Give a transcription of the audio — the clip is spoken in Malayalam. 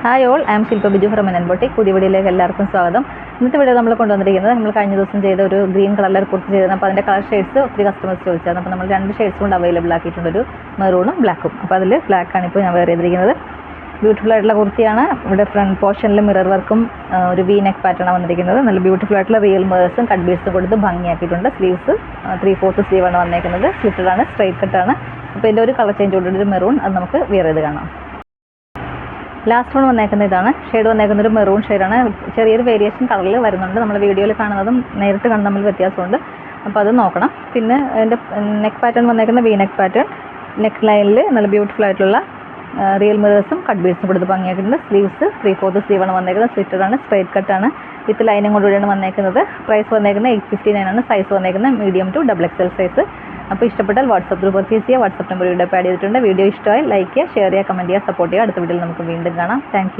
Hi all, I M Shilpa Biju from Menon boutique. പുതിയ വീഡിയോയിലേക്ക് എല്ലാവർക്കും സ്വാഗതം. ഇന്നത്തെ വീഡിയോ നമ്മൾ കൊണ്ടുവന്നിരിക്കുന്നത് നമ്മൾ കഴിഞ്ഞ ദിവസം ചെയ്ത ഒരു ഗ്രീൻ കളറിൽ കുർത്തി ചെയ്തത്. അപ്പോൾ അതിൻ്റെ കളർ ഷെയ്ഡ്സ് ഒത്തിരി കസ്റ്റമേഴ്സ് ചോദിച്ചായിരുന്നു. അപ്പോൾ നമ്മൾ 2 ഷെയ്ഡ്സ് കൊണ്ട് അവൈലബിൾ ആക്കിയിട്ടുണ്ട്, ഒരു മെറൂണും ബ്ലാക്കും. അപ്പോൾ അതിൽ ബ്ലാക്കാണ് ഇപ്പോൾ ഞാൻ വെയർ ചെയ്തിരിക്കുന്നത്. ബ്യൂട്ടിഫുൾ ആയിട്ടുള്ള കുർത്തിയാണ്. ഇവിടെ ഫ്രണ്ട് പോർഷനിൽ മിറർ വർക്കും ഒരു വി നെക്ക് പാറ്റേണാണ് വന്നിരിക്കുന്നത്. നല്ല ബ്യൂട്ടിഫുൾ ആയിട്ടുള്ള റിയൽ മിറേഴ്സും കട്ട് ബീഡ്സും കൊടുത്ത് ഭംഗിയാക്കിയിട്ടുണ്ട്. സ്ലീവ്സ് 3/4 സ്ലീവാണ് വന്നേക്കുന്നത്. സ്ലിറ്റഡാണ്, സ്ട്രൈറ്റ് കട്ടാണ്. അപ്പോൾ ഇതിൻ്റെ ഒരു കളർ ചേഞ്ച് കൊണ്ടൊരു മെറൂൺ, അത് നമുക്ക് വെയർ ചെയ്ത് കാണാം. ലാസ്റ്റ് വൺ വന്നേക്കുന്ന ഇതാണ്. ഷെയ്ഡ് വന്നേക്കുന്ന ഒരു മെറൂൺ ഷെയ്ഡാണ്. ചെറിയൊരു വേരിയേഷൻ കളറിൽ വരുന്നുണ്ട്. നമ്മൾ വീഡിയോയിൽ കാണുന്നതും നേരിട്ട് കാണുന്ന തമ്മിൽ വ്യത്യാസമുണ്ട്. അപ്പോൾ അത് നോക്കണം. പിന്നെ അതിൻ്റെ നെക്ക് പാറ്റേൺ വന്നേക്കുന്ന വി നെക്ക് പാറ്റേൺ. നെക്ക് ലൈനിൽ നല്ല ബ്യൂട്ടിഫുൾ ആയിട്ടുള്ള റിയൽ മിറേഴ്സും കട്ട് ബീഡ്സും കൊടുത്ത് ഭംഗിയാക്കിയിട്ടുണ്ട്. സ്ലീവ്സ് 3/4 സ്ലീവാണ് വന്നേക്കുന്നത്. സ്ലിറ്റഡാണ്, സ്ട്രൈറ്റ് കട്ടാണ്. വിത്ത് ലൈനും കൊണ്ടുകൂടിയാണ് വന്നേക്കുന്നത്. പ്രൈസ് വന്നേക്കുന്നത് 859 ആണ്. സൈസ് വന്നേക്കുന്നത് മീഡിയം ടു XXL സൈസ്. അപ്പോൾ ഇഷ്ടപ്പെട്ടാൽ വാട്സപ്പ് ത്രൂ പർച്ചേസ് ചെയ്യുക. വാട്സപ്പ് നമ്പർ ഇവിടെ ആഡ് ചെയ്തിട്ടുണ്ട്. വീഡിയോ ഇഷ്ടമായി ലൈക്ക് ചെയ്യുക, ഷെയർ ചെയ്യുക, കമൻറ്റ് ചെയ്യുക, സപ്പോർട്ട് ചെയ്യുക. അടുത്ത വീഡിയോയിൽ നമുക്ക് വീണ്ടും കാണാം. താങ്ക്